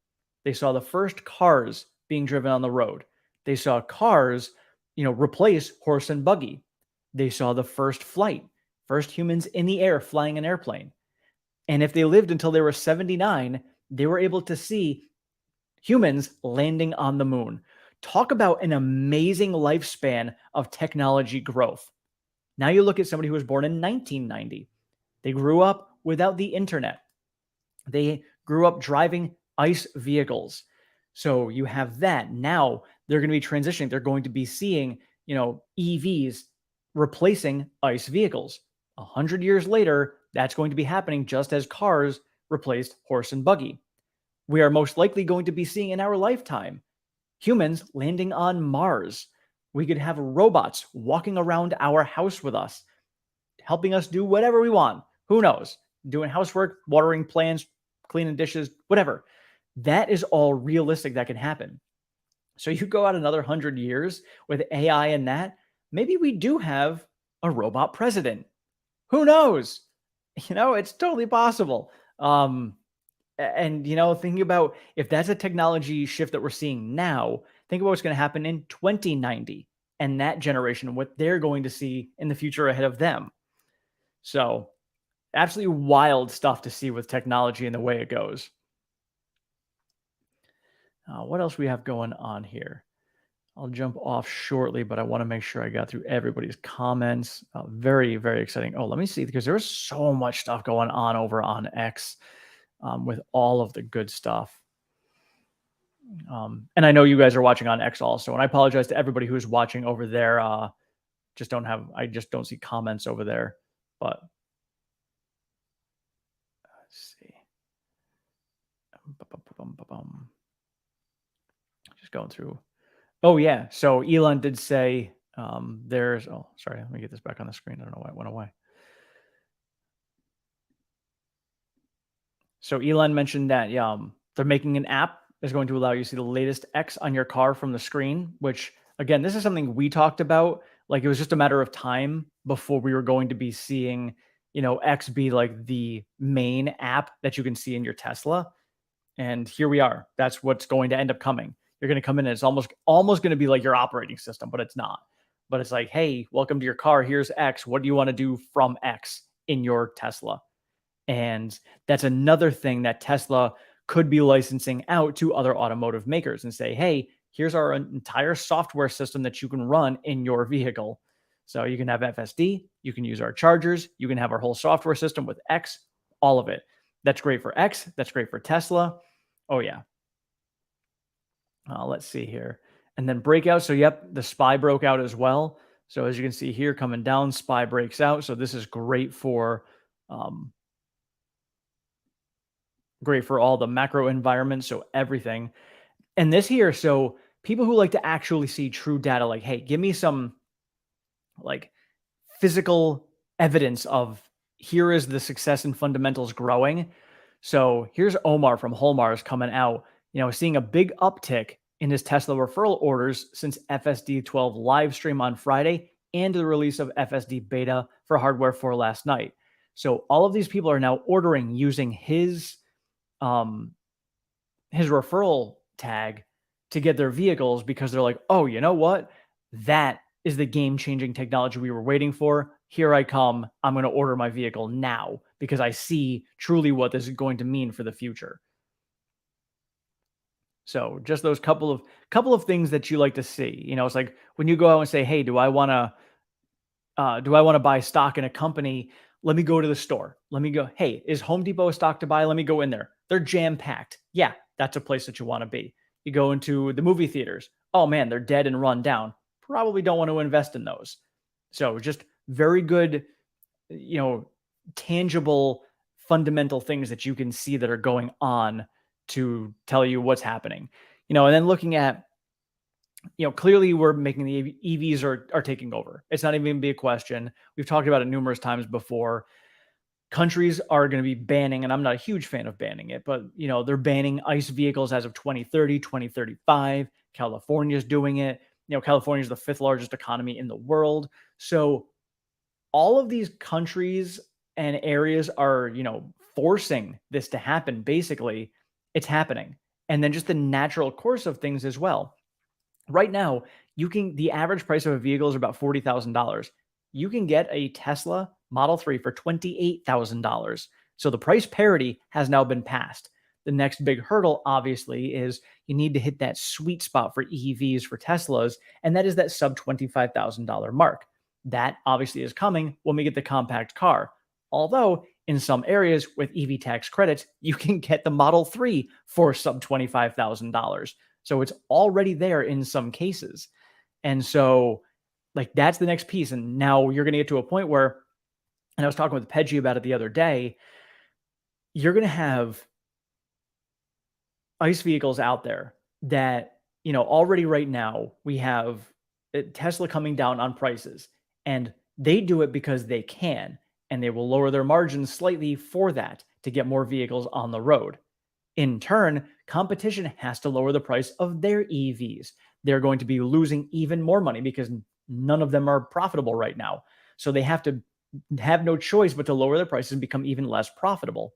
They saw the first cars being driven on the road. They saw cars, replace horse and buggy. They saw the first flight. First humans in the air flying an airplane. And if they lived until they were 79, they were able to see humans landing on the moon. Talk about an amazing lifespan of technology growth. Now you look at somebody who was born in 1990. They grew up without the internet. They grew up driving ICE vehicles. So you have that. Now they're going to be transitioning. They're going to be seeing, EVs replacing ICE vehicles. 100 years later, that's going to be happening just as cars replaced horse and buggy. We are most likely going to be seeing in our lifetime Humans landing on Mars. We could have robots walking around our house with us, helping us do whatever we want. Who knows? Doing housework, watering plants, cleaning dishes, whatever. That is all realistic that can happen. So you go out another 100 years with AI and that, maybe we do have a robot president. Who knows? It's totally possible. And thinking about if that's a technology shift that we're seeing now, think about what's going to happen in 2090 and that generation, what they're going to see in the future ahead of them. So, absolutely wild stuff to see with technology and the way it goes. What else we have going on here? I'll jump off shortly, but I want to make sure I got through everybody's comments. Very, very exciting. Oh, let me see, because there's so much stuff going on over on X with all of the good stuff. And I know you guys are watching on X also, and I apologize to everybody who's watching over there. I just don't see comments over there, but let's see. Just going through. Oh yeah. So Elon did say there's. Oh, sorry. Let me get this back on the screen. I don't know why it went away. So Elon mentioned that they're making an app that's going to allow you to see the latest X on your car from the screen. Which again, this is something we talked about. Like it was just a matter of time before we were going to be seeing, X be like the main app that you can see in your Tesla. And here we are. That's what's going to end up coming. You're going to come in and it's almost going to be like your operating system, but it's not. But it's like, hey, welcome to your car. Here's X. What do you want to do from X in your Tesla? And that's another thing that Tesla could be licensing out to other automotive makers and say, hey, here's our entire software system that you can run in your vehicle. So you can have FSD, you can use our chargers, you can have our whole software system with X, all of it. That's great for X. That's great for Tesla. Oh, yeah. Let's see here. And then breakout. So, yep, the SPY broke out as well. So as you can see here, coming down, SPY breaks out. So this is great for all the macro environments. So everything. And this here, so people who like to actually see true data, like, hey, give me some like physical evidence of here is the success and fundamentals growing. So here's Omar from Holmars coming out, seeing a big uptick in his Tesla referral orders since FSD 12 live stream on Friday and the release of FSD beta for hardware 4 last night. So all of these people are now ordering using his referral tag to get their vehicles because they're like, oh, you know what? That is the game-changing technology we were waiting for. Here I come. I'm going to order my vehicle now because I see truly what this is going to mean for the future. So just those couple of things that you like to see. It's like when you go out and say, hey, do I want to buy stock in a company? Let me go to the store. Let me go. Hey, is Home Depot a stock to buy? Let me go in there. They're jam-packed. Yeah, that's a place that you want to be. You go into the movie theaters. Oh man, they're dead and run down. Probably don't want to invest in those. So just very good, tangible, fundamental things that you can see that are going on to tell you what's happening. And then looking at, clearly we're making the EVs are taking over. It's not even going to be a question. We've talked about it numerous times before. Countries are going to be banning, and I'm not a huge fan of banning it, but they're banning ICE vehicles as of 2030, 2035. California's doing it. California is the 5th largest economy in the world. So all of these countries and areas are, forcing this to happen. Basically, it's happening. And then just the natural course of things as well. Right now, the average price of a vehicle is about $40,000. You can get a Tesla Model 3 for $28,000. So the price parity has now been passed. The next big hurdle, obviously, is you need to hit that sweet spot for EVs for Teslas, and that is that sub $25,000 mark. That obviously is coming when we get the compact car. Although in some areas with EV tax credits, you can get the Model 3 for sub $25,000. So it's already there in some cases. And so like that's the next piece. And now you're going to get to a point where, and I was talking with Peggy about it the other day, you're going to have ICE vehicles out there that, already right now we have Tesla coming down on prices, and they do it because they can, and they will lower their margins slightly for that to get more vehicles on the road. In turn, competition has to lower the price of their EVs. They're going to be losing even more money because none of them are profitable right now. So they have to have no choice but to lower their prices and become even less profitable.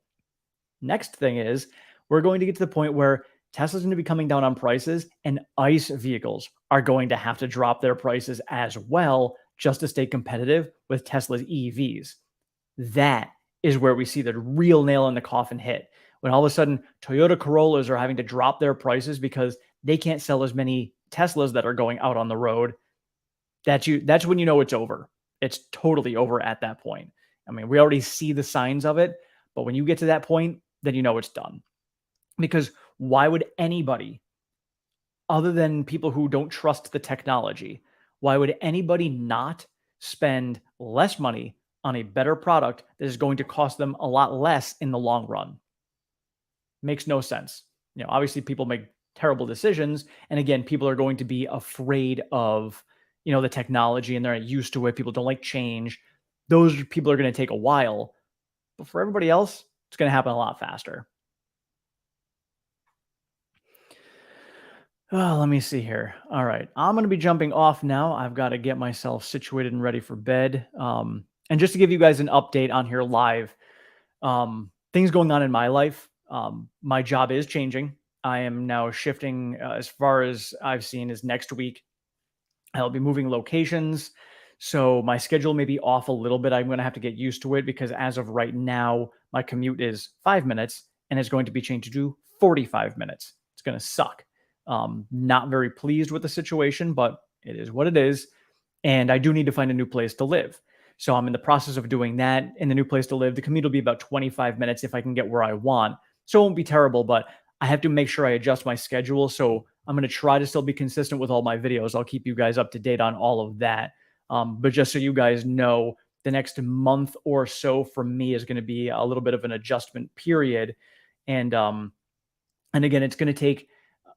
Next thing is, we're going to get to the point where Tesla's going to be coming down on prices, and ICE vehicles are going to have to drop their prices as well just to stay competitive with Tesla's EVs. That is where we see the real nail in the coffin hit. When all of a sudden Toyota Corollas are having to drop their prices because they can't sell as many Teslas that are going out on the road, that's when you know it's over. It's totally over at that point. I mean, we already see the signs of it, but when you get to that point, then you know it's done. Because why would anybody, other than people who don't trust the technology, why would anybody not spend less money on a better product that is going to cost them a lot less in the long run? Makes no sense. Obviously people make terrible decisions. And again, people are going to be afraid of, the technology, and they're not used to it. People don't like change. Those people are going to take a while. But for everybody else, it's going to happen a lot faster. Oh, let me see here. All right. I'm going to be jumping off now. I've got to get myself situated and ready for bed. And just to give you guys an update on here live, things going on in my life. My job is changing. I am now shifting, as far as I've seen, is next week. I'll be moving locations. So my schedule may be off a little bit. I'm going to have to get used to it because as of right now, my commute is 5 minutes and it's going to be changed to 45 minutes. It's going to suck. Not very pleased with the situation, but it is what it is. And I do need to find a new place to live. So I'm in the process of doing that. In the new place to live, the commute will be about 25 minutes if I can get where I want. So it won't be terrible, but I have to make sure I adjust my schedule. So I'm going to try to still be consistent with all my videos. I'll keep you guys up to date on all of that. But just so you guys know, the next month or so for me is going to be a little bit of an adjustment period. And again, it's going to take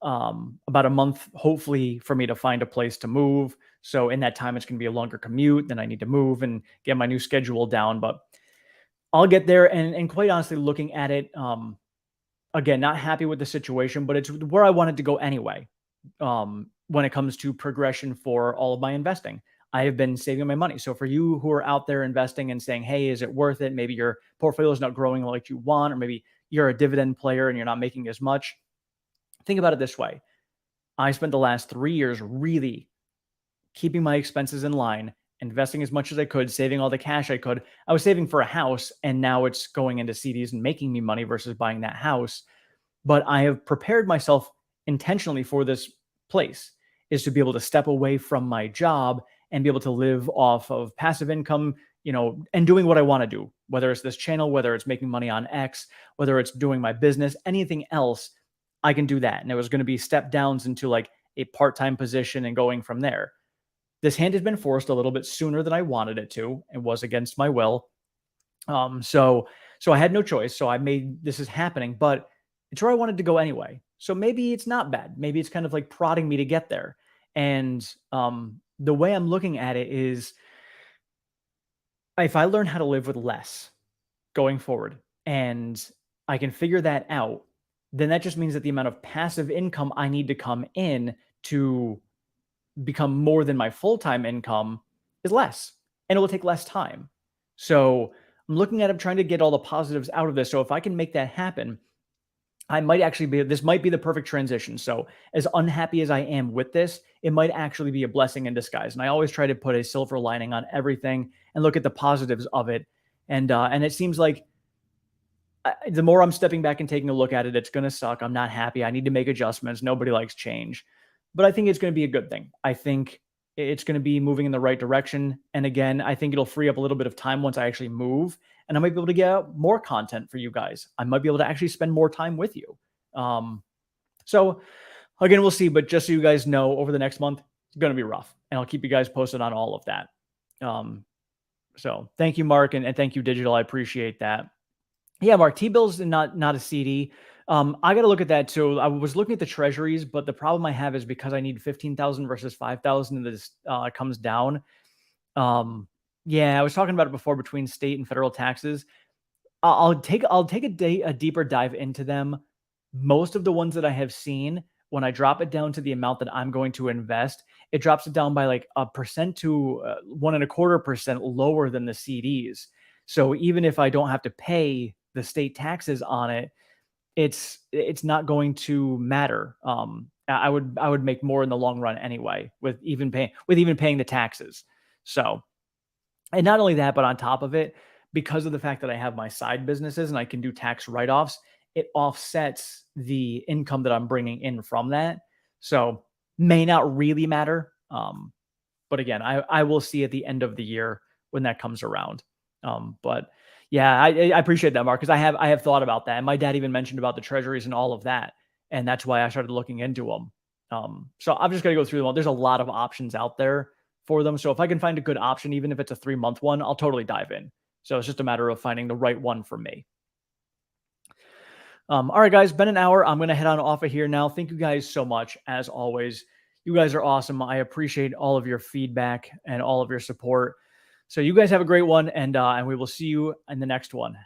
about a month, hopefully, for me to find a place to move. So in that time, it's going to be a longer commute. Then I need to move and get my new schedule down. But I'll get there. And quite honestly, looking at it, again, not happy with the situation, but it's where I wanted to go anyway. When it comes to progression for all of my investing, I have been saving my money. So for you who are out there investing and saying, hey, is it worth it? Maybe your portfolio is not growing like you want, or maybe you're a dividend player and you're not making as much. Think about it this way. I spent the last 3 years really keeping my expenses in line, investing as much as I could, saving all the cash I could. I was saving for a house, and now it's going into CDs and making me money versus buying that house. But I have prepared myself intentionally for this place, is to be able to step away from my job and be able to live off of passive income, and doing what I want to do, whether it's this channel, whether it's making money on X, whether it's doing my business, anything else, I can do that. And it was going to be step downs into like a part-time position and going from there. This hand has been forced a little bit sooner than I wanted it to. It was against my will. So I had no choice. So this is happening, but it's where I wanted to go anyway. So maybe it's not bad. Maybe it's kind of like prodding me to get there. And the way I'm looking at it is, if I learn how to live with less going forward and I can figure that out, then that just means that the amount of passive income I need to come in to become more than my full-time income is less, and it will take less time. So I'm looking at it, trying to get all the positives out of this. So if I can make that happen, this might be the perfect transition. So as unhappy as I am with this, it might actually be a blessing in disguise. And I always try to put a silver lining on everything and look at the positives of it. And it seems like the more I'm stepping back and taking a look at it, it's going to suck. I'm not happy. I need to make adjustments. Nobody likes change, but I think it's going to be a good thing. I think it's going to be moving in the right direction. And again, I think it'll free up a little bit of time once I actually move, and I might be able to get out more content for you guys. I might be able to actually spend more time with you. So again, we'll see, but just so you guys know, over the next month, it's going to be rough, and I'll keep you guys posted on all of that. So thank you, Mark. And thank you, Digital. I appreciate that. Yeah, Mark, T-bills not a CD. I got to look at that too. I was looking at the treasuries, but the problem I have is because I need 15,000 versus 5,000, and this comes down. Yeah, I was talking about it before between state and federal taxes. I'll take a deeper dive into them. Most of the ones that I have seen, when I drop it down to the amount that I'm going to invest, it drops it down by like 1% to 1.25% lower than the CDs. So even if I don't have to pay the state taxes on it, it's not going to matter. I would make more in the long run anyway with even paying the taxes. So, and not only that, but on top of it, because of the fact that I have my side businesses and I can do tax write-offs, it offsets the income that I'm bringing in from that. So may not really matter. But again, I will see at the end of the year when that comes around. But yeah, I appreciate that, Mark, because I have thought about that. And my dad even mentioned about the treasuries and all of that. And that's why I started looking into them. So I'm just going to go through them all. There's a lot of options out there for them. So if I can find a good option, even if it's a 3-month one, I'll totally dive in. So it's just a matter of finding the right one for me. All right, guys, been an hour. I'm going to head on off of here now. Thank you guys so much. As always, you guys are awesome. I appreciate all of your feedback and all of your support. So you guys have a great one, and we will see you in the next one.